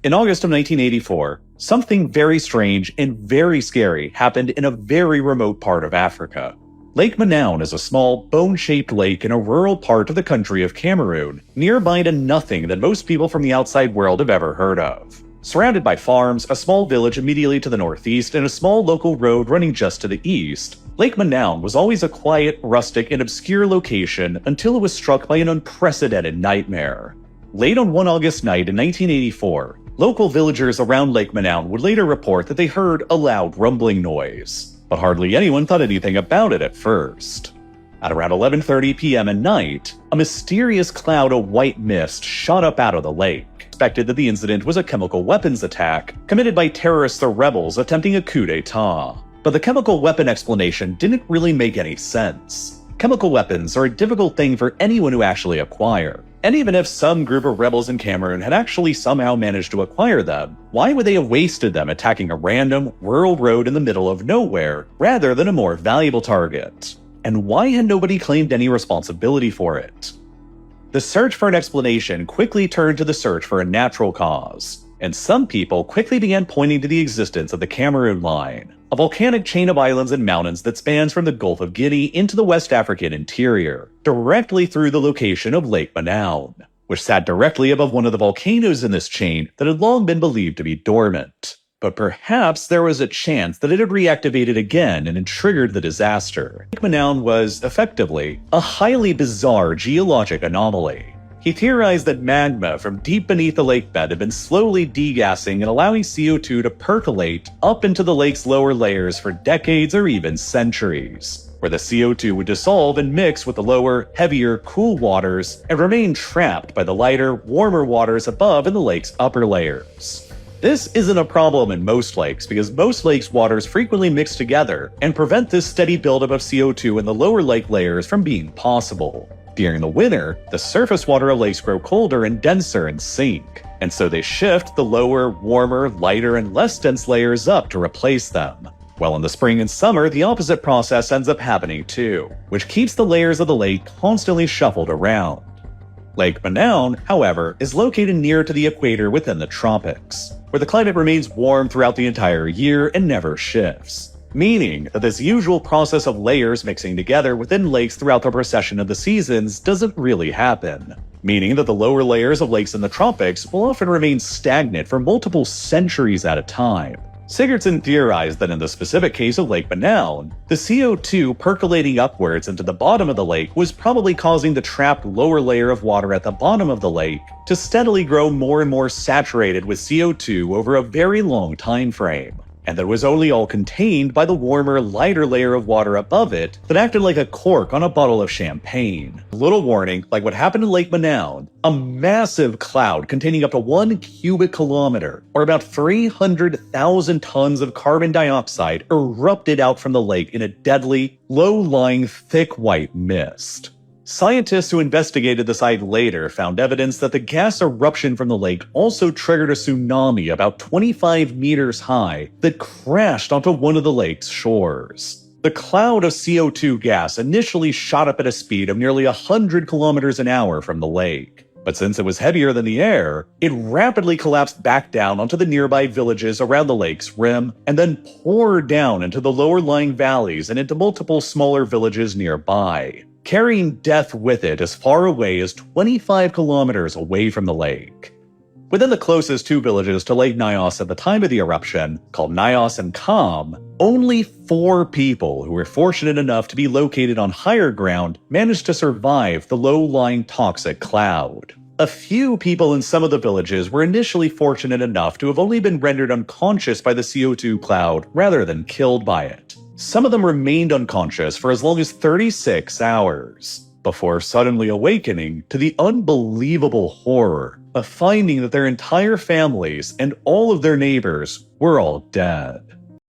In August of 1984, something very strange and very scary happened in a very remote part of Africa. Lake Manoun is a small, bone-shaped lake in a rural part of the country of Cameroon, nearby to nothing that most people from the outside world have ever heard of. Surrounded by farms, a small village immediately to the northeast, and a small local road running just to the east, Lake Manoun was always a quiet, rustic, and obscure location until it was struck by an unprecedented nightmare. Late on one August night in 1984, local villagers around Lake Manoun would later report that they heard a loud rumbling noise, but hardly anyone thought anything about it at first. At around 11:30 p.m. at night, a mysterious cloud of white mist shot up out of the lake. Suspected that the incident was a chemical weapons attack committed by terrorists or rebels attempting a coup d'etat. But the chemical weapon explanation didn't really make any sense. Chemical weapons are a difficult thing for anyone to actually acquire. And even if some group of rebels in Cameroon had actually somehow managed to acquire them, why would they have wasted them attacking a random, rural road in the middle of nowhere, rather than a more valuable target? And why had nobody claimed any responsibility for it? The search for an explanation quickly turned to the search for a natural cause, and some people quickly began pointing to the existence of the Cameroon Line, a volcanic chain of islands and mountains that spans from the Gulf of Guinea into the West African interior, directly through the location of Lake Manoun, which sat directly above one of the volcanoes in this chain that had long been believed to be dormant. But perhaps there was a chance that it had reactivated again and had triggered the disaster. Lake Manoun was, effectively, a highly bizarre geologic anomaly. He theorized that magma from deep beneath the lake bed had been slowly degassing and allowing CO2 to percolate up into the lake's lower layers for decades or even centuries, where the CO2 would dissolve and mix with the lower, heavier, cool waters and remain trapped by the lighter, warmer waters above in the lake's upper layers. This isn't a problem in most lakes because most lakes' waters frequently mix together and prevent this steady buildup of CO2 in the lower lake layers from being possible. During the winter, the surface water of lakes grow colder and denser and sink, and so they shift the lower, warmer, lighter, and less dense layers up to replace them. While in the spring and summer, the opposite process ends up happening too, which keeps the layers of the lake constantly shuffled around. Lake Manoun, however, is located near to the equator within the tropics, where the climate remains warm throughout the entire year and never shifts, meaning that this usual process of layers mixing together within lakes throughout the procession of the seasons doesn't really happen, meaning that the lower layers of lakes in the tropics will often remain stagnant for multiple centuries at a time. Sigurdsson theorized that in the specific case of Lake Manoun, the CO2 percolating upwards into the bottom of the lake was probably causing the trapped lower layer of water at the bottom of the lake to steadily grow more and more saturated with CO2 over a very long time frame, and that was only all contained by the warmer, lighter layer of water above it that acted like a cork on a bottle of champagne. A little warning, like what happened in Lake Manoun, a massive cloud containing up to 1 cubic kilometer, or about 300,000 tons of carbon dioxide, erupted out from the lake in a deadly, low-lying, thick white mist. Scientists who investigated the site later found evidence that the gas eruption from the lake also triggered a tsunami about 25 meters high that crashed onto one of the lake's shores. The cloud of CO2 gas initially shot up at a speed of nearly 100 kilometers an hour from the lake, but since it was heavier than the air, it rapidly collapsed back down onto the nearby villages around the lake's rim and then poured down into the lower-lying valleys and into multiple smaller villages nearby, carrying death with it as far away as 25 kilometers away from the lake. Within the closest two villages to Lake Nyos at the time of the eruption, called Nyos and Kam, only 4 people who were fortunate enough to be located on higher ground managed to survive the low-lying toxic cloud. A few people in some of the villages were initially fortunate enough to have only been rendered unconscious by the CO2 cloud rather than killed by it. Some of them remained unconscious for as long as 36 hours, before suddenly awakening to the unbelievable horror of finding that their entire families and all of their neighbors were all dead.